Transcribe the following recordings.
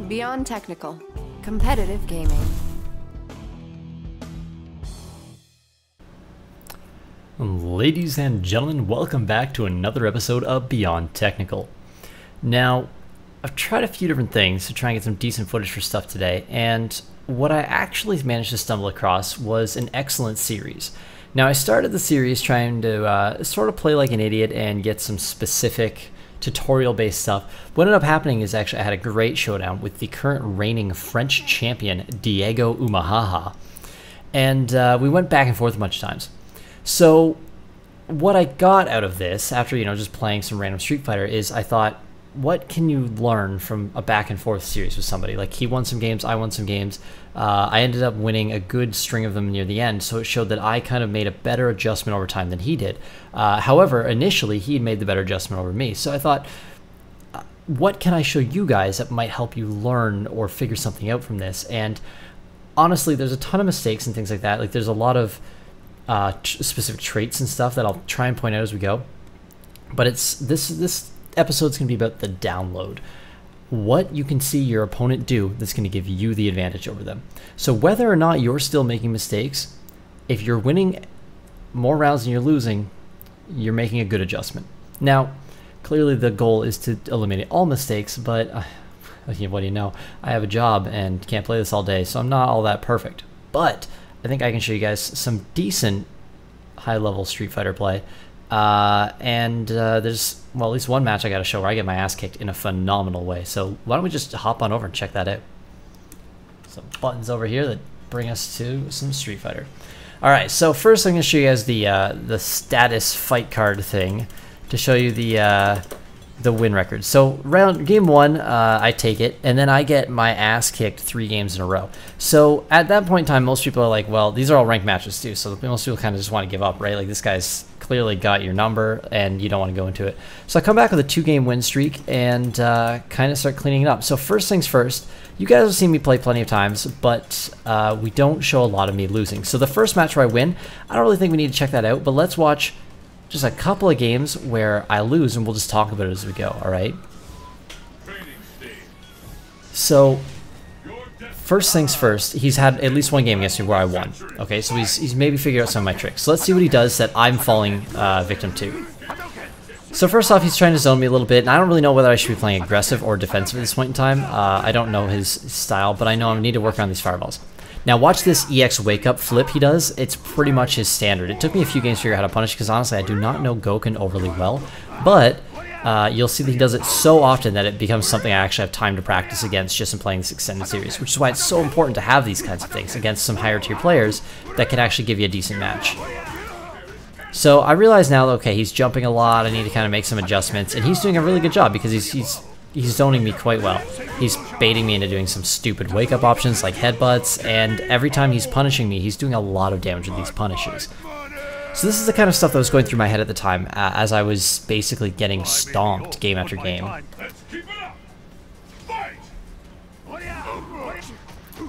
Beyond technical, competitive gaming. Ladies and gentlemen, welcome back to another episode of Beyond Technical. Now, I've tried a few different things to try and get some decent footage for stuff today, and what I actually managed to stumble across was an excellent series. Now, I started the series trying to sort of play like an idiot and get some specific tutorial-based stuff. What ended up happening is actually I had a great showdown with the current reigning French champion, Diego Umehaha, and we went back and forth a bunch of times. So what I got out of this, after just playing some random Street Fighter, is I thought, what can you learn from a back and forth series with somebody? Like, he won some games, I won some games. I ended up winning a good string of them near the end, so it showed that I kind of made a better adjustment over time than he did. However, initially, he had made the better adjustment over me. So I thought, what can I show you guys that might help you learn or figure something out from this? And honestly, there's a ton of mistakes and things like that. Like, there's a lot of specific traits and stuff that I'll try and point out as we go. But this episode's going to be about the download. What you can see your opponent do that's going to give you the advantage over them. So whether or not you're still making mistakes, if you're winning more rounds than you're losing, you're making a good adjustment. Now, clearly the goal is to eliminate all mistakes, but what do you know? I have a job and can't play this all day, so I'm not all that perfect. But I think I can show you guys some decent high-level Street Fighter play. There's, well, at least one match I got to show where I get my ass kicked in a phenomenal way. So why don't we just hop on over and check that out. Some buttons over here that bring us to some Street Fighter. All right, so first I'm going to show you guys the status fight card thing to show you the win record. So game one, I take it, and then I get my ass kicked 3 games in a row. So at that point in time, most people are like, well, these are all ranked matches too, so most people kind of just want to give up, right? Like, this guy's clearly got your number and you don't want to go into it. So I come back with a 2-game win streak and kind of start cleaning it up. So first things first, you guys have seen me play plenty of times, but we don't show a lot of me losing. So the first match where I win, I don't really think we need to check that out, but let's watch just a couple of games where I lose, and we'll just talk about it as we go, all right? So, first things first, he's had at least one game against me where I won. Okay, so he's maybe figured out some of my tricks. So let's see what he does that I'm falling victim to. So first off, he's trying to zone me a little bit, and I don't really know whether I should be playing aggressive or defensive at this point in time. I don't know his style, but I know I need to work on these fireballs. Now watch this EX wake up flip he does. It's pretty much his standard. It took me a few games to figure out how to punish because honestly I do not know Gouken overly well, but you'll see that he does it so often that it becomes something I actually have time to practice against just in playing this extended series, which is why it's so important to have these kinds of things against some higher tier players that can actually give you a decent match. So I realize now that, okay, he's jumping a lot, I need to kind of make some adjustments, and he's doing a really good job because he's zoning me quite well. He's baiting me into doing some stupid wake-up options like headbutts, and every time he's punishing me, he's doing a lot of damage with these punishes. So this is the kind of stuff that was going through my head at the time as I was basically getting stomped game after game.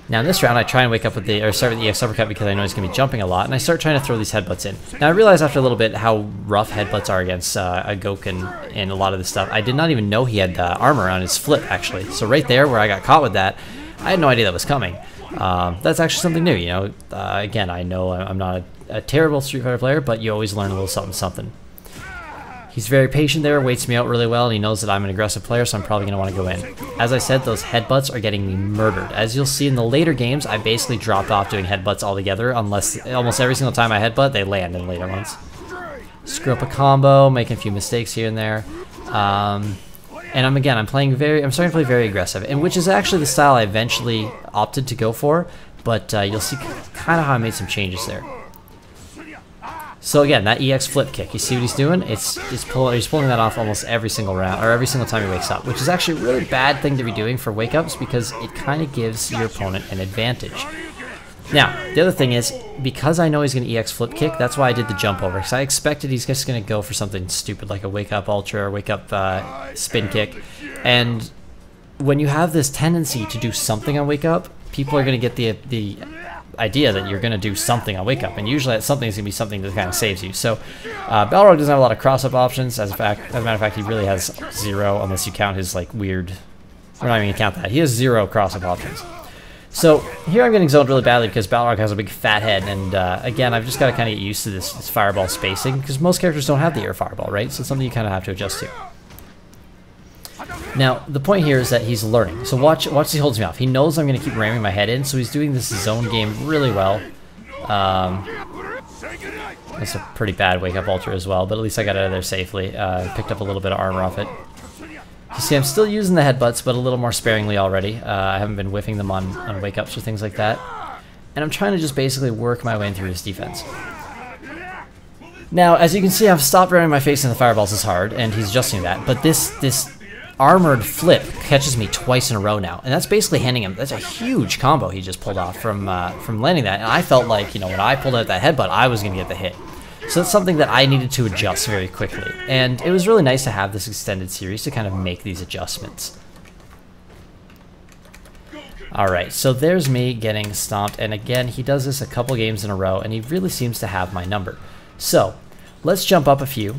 Now in this round, I try and wake up with start with the EX uppercut because I know he's going to be jumping a lot, and I start trying to throw these headbutts in. Now I realize after a little bit how rough headbutts are against a Gouken and a lot of this stuff. I did not even know he had armor on his flip, actually. So right there where I got caught with that, I had no idea that was coming. That's actually something new, again, I know I'm not a terrible Street Fighter player, but you always learn a little something something. He's very patient there, waits me out really well, and he knows that I'm an aggressive player, so I'm probably going to want to go in. As I said, those headbutts are getting me murdered. As you'll see in the later games, I basically dropped off doing headbutts altogether, unless almost every single time I headbutt, they land in later ones. Screw up a combo, making a few mistakes here and there. And I'm starting to play very aggressive, and which is actually the style I eventually opted to go for, but you'll see kind of how I made some changes there. So again, that EX flip kick, you see what he's doing? He's pulling that off almost every single round, or every single time he wakes up, which is actually a really bad thing to be doing for wake-ups because it kind of gives your opponent an advantage. Now, the other thing is, because I know he's going to EX flip kick, that's why I did the jump over, because I expected he's just going to go for something stupid like a wake-up ultra or wake-up spin kick, and when you have this tendency to do something on wake-up, people are going to get the idea that you're going to do something on wake up, and usually that something is going to be something that kind of saves you. So Balrog doesn't have a lot of cross-up options. As a matter of fact, he really has 0 unless you count his like weird We're not even going to count that. He has 0 cross-up options. So here I'm getting zoned really badly because Balrog has a big fat head, and again, I've just got to kind of get used to this fireball spacing, because most characters don't have the air fireball, right? So it's something you kind of have to adjust to. Now, the point here is that he's learning. So watch as he holds me off. He knows I'm going to keep ramming my head in, so he's doing this zone game really well. That's a pretty bad wake-up ultra as well, but at least I got out of there safely. Picked up a little bit of armor off it. You see, I'm still using the headbutts, but a little more sparingly already. I haven't been whiffing them on wake-ups or things like that. And I'm trying to just basically work my way in through his defense. Now, as you can see, I've stopped ramming my face in the fireballs as hard, and he's adjusting that. But this armored flip catches me twice in a row now, and that's basically handing him. That's a huge combo he just pulled off from landing that. And I felt like, you know, when I pulled out that headbutt, I was going to get the hit. So that's something that I needed to adjust very quickly, and it was really nice to have this extended series to kind of make these adjustments. Alright, so there's me getting stomped, and again, he does this a couple games in a row, and he really seems to have my number. So, let's jump up a few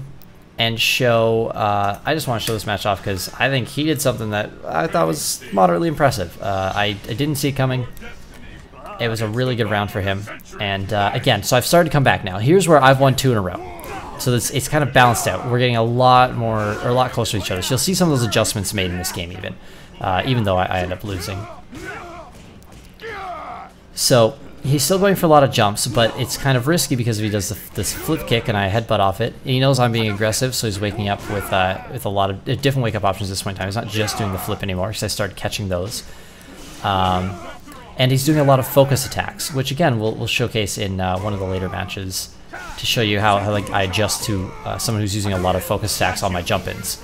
and show, I just want to show this match off because I think he did something that I thought was moderately impressive. I didn't see it coming. It was a really good round for him, and again, so I've started to come back now. Here's where I've won 2 in a row, so it's kind of balanced out. We're getting a lot closer to each other. So you'll see some of those adjustments made in this game, even though I end up losing. So he's still going for a lot of jumps, but it's kind of risky because if he does this flip kick and I headbutt off it, he knows I'm being aggressive, so he's waking up with a lot of different wake up options at this point in time. He's not just doing the flip anymore because I started catching those. And he's doing a lot of focus attacks, which again we'll showcase in one of the later matches to show you how like I adjust to someone who's using a lot of focus attacks on my jump-ins.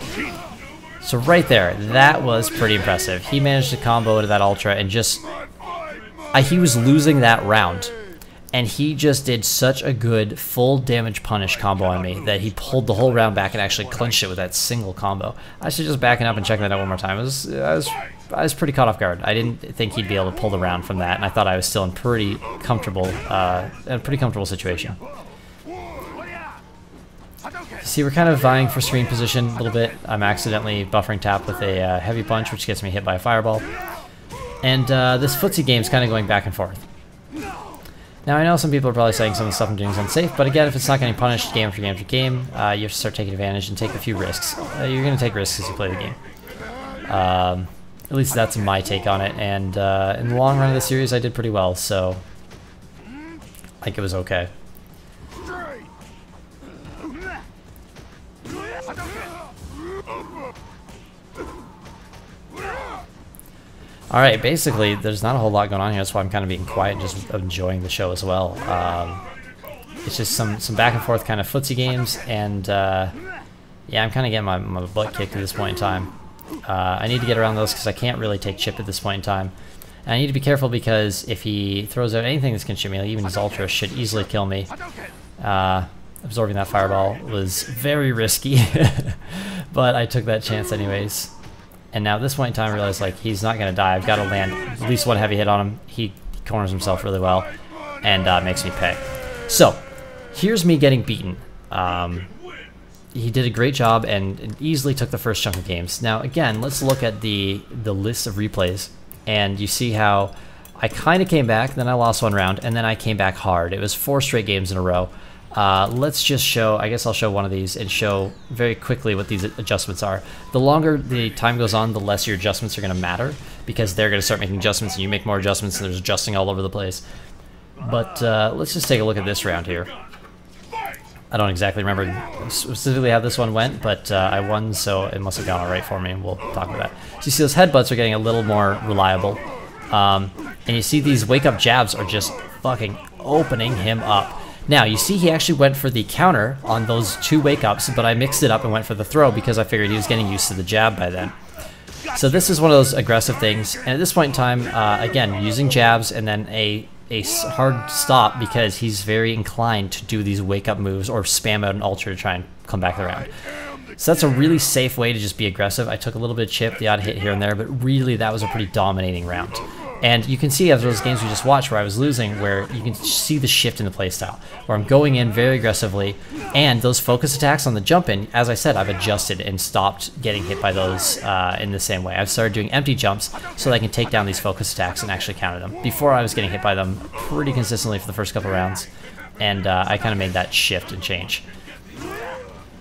So right there, that was pretty impressive. He managed to combo into that ultra and just he was losing that round, and he just did such a good full damage punish combo on me that he pulled the whole round back and actually clinched it with that single combo. I should just backing up and checking that out one more time. I was pretty caught off guard. I didn't think he'd be able to pull the round from that, and I thought I was still in a pretty comfortable situation. See, we're kind of vying for screen position a little bit. I'm accidentally buffering tap with a heavy punch, which gets me hit by a fireball. And this footsie game's kind of going back and forth. Now, I know some people are probably saying some of the stuff I'm doing is unsafe, but again, if it's not getting punished game after game after game, you have to start taking advantage and take a few risks. You're going to take risks as you play the game. At least that's my take on it, and in the long run of the series, I did pretty well, so I think it was okay. Alright, basically, there's not a whole lot going on here, that's why I'm kind of being quiet and just enjoying the show as well. It's just some back and forth kind of footsie games, and yeah, I'm kind of getting my butt kicked at this point in time. I need to get around those because I can't really take chip at this point in time. And I need to be careful because if he throws out anything that's going to shoot me, like even his ultra should easily kill me. Absorbing that fireball was very risky, but I took that chance anyways. And now at this point in time I realize like he's not going to die. I've got to land at least one heavy hit on him. He corners himself really well and makes me pay. So here's me getting beaten. He did a great job and easily took the first chunk of games. Now again, let's look at the list of replays, and you see how I kind of came back, then I lost one round, and then I came back hard. It was 4 straight games in a row. Let's just show, I guess I'll show one of these and show very quickly what these adjustments are. The longer the time goes on, the less your adjustments are going to matter, because they're going to start making adjustments and you make more adjustments and there's adjusting all over the place. But let's just take a look at this round here. I don't exactly remember specifically how this one went, but I won, so it must have gone alright for me, and we'll talk about that. So you see those headbutts are getting a little more reliable. And you see these wake-up jabs are just fucking opening him up. Now, you see he actually went for the counter on those 2 wake-ups, but I mixed it up and went for the throw because I figured he was getting used to the jab by then. So this is one of those aggressive things, and at this point in time, again, using jabs and then a hard stop because he's very inclined to do these wake-up moves or spam out an ultra to try and come back around. So that's a really safe way to just be aggressive. I took a little bit of chip, the odd hit here and there, but really that was a pretty dominating round. And you can see after those games we just watched where I was losing, where you can see the shift in the playstyle, where I'm going in very aggressively, and those focus attacks on the jump in, as I said, I've adjusted and stopped getting hit by those in the same way. I've started doing empty jumps so that I can take down these focus attacks and actually counter them. Before I was getting hit by them pretty consistently for the first couple rounds, and I kind of made that shift and change.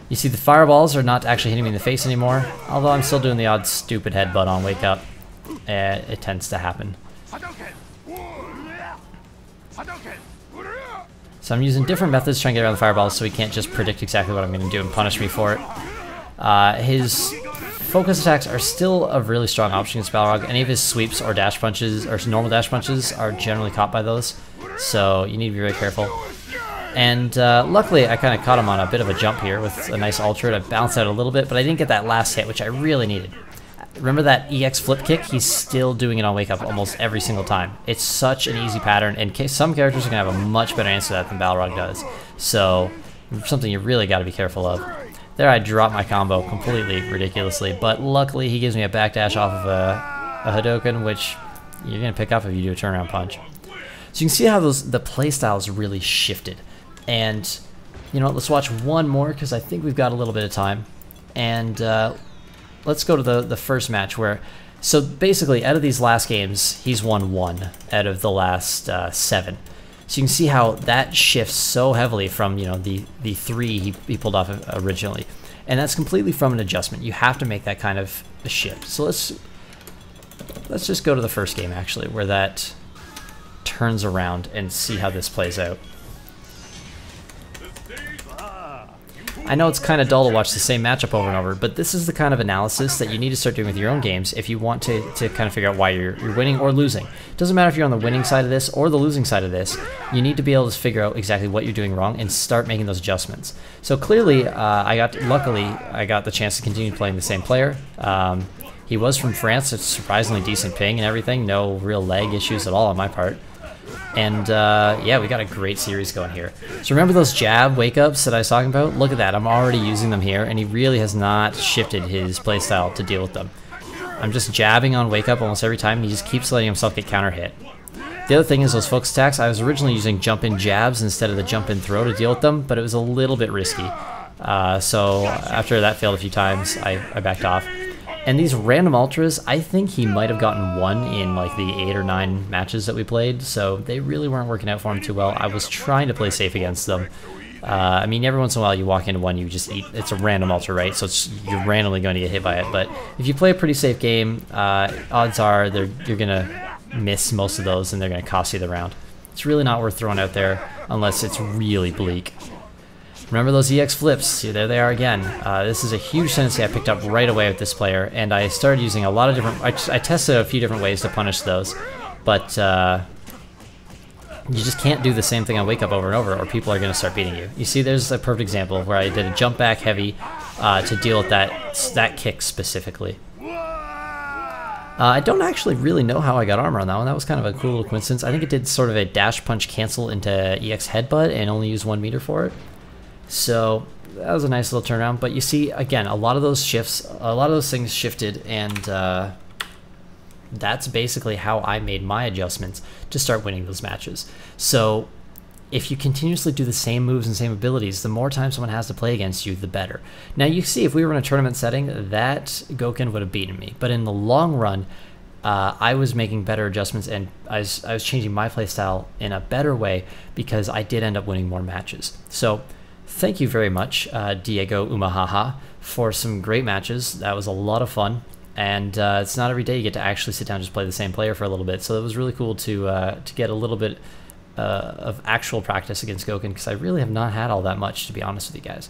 You see the fireballs are not actually hitting me in the face anymore, although I'm still doing the odd stupid headbutt on wake up. It tends to happen. So I'm using different methods trying to get around the fireballs so he can't just predict exactly what I'm going to do and punish me for it. His focus attacks are still a really strong option against Balrog. Any of his sweeps or dash punches or normal dash punches are generally caught by those, so you need to be very careful. And luckily I kind of caught him on a bit of a jump here with a nice ultra to bounce out a little bit, but I didn't get that last hit, which I really needed. Remember that EX flip kick? He's still doing it on wake up almost every single time. It's such an easy pattern, and some characters are going to have a much better answer to that than Balrog does. So, something you really got to be careful of. There I dropped my combo completely ridiculously, but luckily he gives me a backdash off of a Hadouken, which you're going to pick up if you do a turnaround punch. So you can see how the playstyles really shifted. And, you know, let's watch one more because I think we've got a little bit of time. And, let's go to the first match where, so basically out of these last games, he's won 1 out of the last 7. So you can see how that shifts so heavily from, you know, the 3 he pulled off originally. And that's completely from an adjustment. You have to make that kind of a shift. So let's just go to the first game actually, where that turns around and see how this plays out. I know it's kind of dull to watch the same matchup over and over, but this is the kind of analysis that you need to start doing with your own games if you want to kind of figure out why you're winning or losing. It doesn't matter if you're on the winning side of this or the losing side of this. You need to be able to figure out exactly what you're doing wrong and start making those adjustments. So clearly, luckily, I got the chance to continue playing the same player. He was from France, it's surprisingly decent ping and everything, no real lag issues at all on my part. And yeah, we got a great series going here. So remember those jab wake-ups that I was talking about? Look at that, I'm already using them here, and he really has not shifted his playstyle to deal with them. I'm just jabbing on wake-up almost every time, and he just keeps letting himself get counter-hit. The other thing is those focus attacks, I was originally using jump-in jabs instead of the jump-in throw to deal with them, but it was a little bit risky. So after that failed a few times, I backed off. And these random ultras, I think he might have gotten 1 in like the 8 or 9 matches that we played, so they really weren't working out for him too well. I was trying to play safe against them. I mean, every once in a while you walk into one, you just eat. It's a random ultra, right? So you're randomly going to get hit by it. But if you play a pretty safe game, odds are you're going to miss most of those and they're going to cost you the round. It's really not worth throwing out there unless it's really bleak. Remember those EX flips? See, there they are again. This is a huge tendency I picked up right away with this player, and I started using a lot of different... I tested a few different ways to punish those, but you just can't do the same thing on wake up over and over, or people are going to start beating you. You see, there's a perfect example of where I did a jump back heavy to deal with that kick specifically. I don't actually really know how I got armor on that one. That was kind of a cool little coincidence. I think it did sort of a dash punch cancel into EX headbutt and only use 1 meter for it. So that was a nice little turnaround, but you see, again, a lot of those things shifted, and that's basically how I made my adjustments to start winning those matches. So if you continuously do the same moves and same abilities, the more time someone has to play against you, the better. Now you see, if we were in a tournament setting, that Gouken would have beaten me, but in the long run, I was making better adjustments, and I was changing my playstyle in a better way because I did end up winning more matches. So thank you very much, Diego Umehaha, for some great matches. That was a lot of fun, and it's not every day you get to actually sit down and just play the same player for a little bit, so it was really cool to get a little bit of actual practice against Gouken, because I really have not had all that much, to be honest with you guys.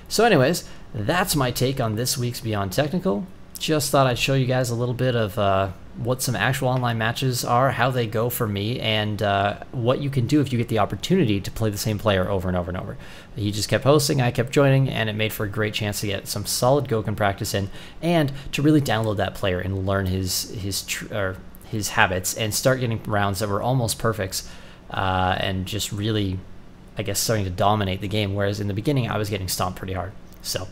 So anyways, that's my take on this week's Beyond Technical. Just thought I'd show you guys a little bit of what some actual online matches are, how they go for me, and what you can do if you get the opportunity to play the same player over and over and over. He just kept hosting, I kept joining, and it made for a great chance to get some solid Gouken practice in, and to really download that player and learn his habits and start getting rounds that were almost perfects, and just really, I guess, starting to dominate the game, whereas in the beginning I was getting stomped pretty hard. So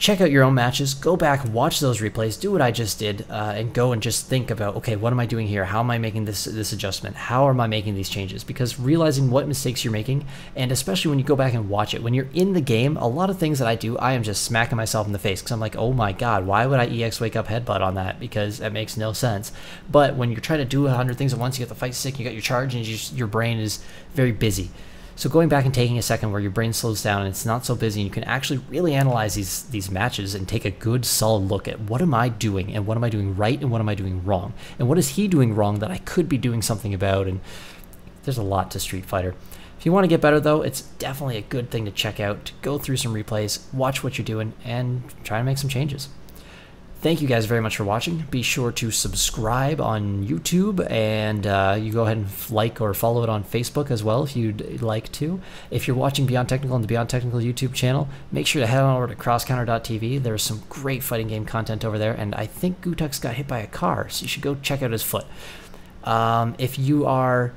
check out your own matches, go back, watch those replays, do what I just did, and go and just think about, okay, what am I doing here? How am I making this adjustment? How am I making these changes? Because realizing what mistakes you're making, and especially when you go back and watch it, when you're in the game, a lot of things that I do, I am just smacking myself in the face because I'm like, oh my god, why would I EX wake up headbutt on that? Because that makes no sense. But when you're trying to do 100 things at once, you got the fight stick, you got your charge, and your brain is very busy. So going back and taking a second where your brain slows down and it's not so busy, and you can actually really analyze these matches and take a good solid look at what am I doing, and what am I doing right, and what am I doing wrong, and what is he doing wrong that I could be doing something about. And there's a lot to Street Fighter. If you want to get better though, it's definitely a good thing to check out, to go through some replays, watch what you're doing, and try to make some changes. Thank you guys very much for watching. Be sure to subscribe on YouTube, and you go ahead and like or follow it on Facebook as well if you'd like to. If you're watching Beyond Technical on the Beyond Technical YouTube channel, make sure to head on over to CrossCounter.tv. There's some great fighting game content over there, and I think Gouken got hit by a car, so you should go check out his foot. If you are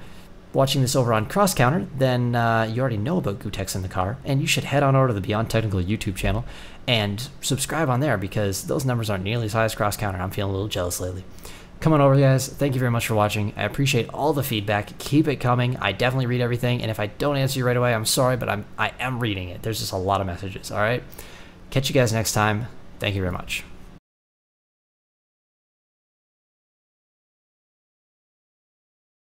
watching this over on CrossCounter, then you already know about Gouken in the car, and you should head on over to the Beyond Technical YouTube channel and subscribe on there, because those numbers aren't nearly as high as CrossCounter. I'm feeling a little jealous lately. Come on over, guys. Thank you very much for watching. I appreciate all the feedback. Keep it coming. I definitely read everything, and if I don't answer you right away, I'm sorry, but I am reading it. There's just a lot of messages, all right? Catch you guys next time. Thank you very much.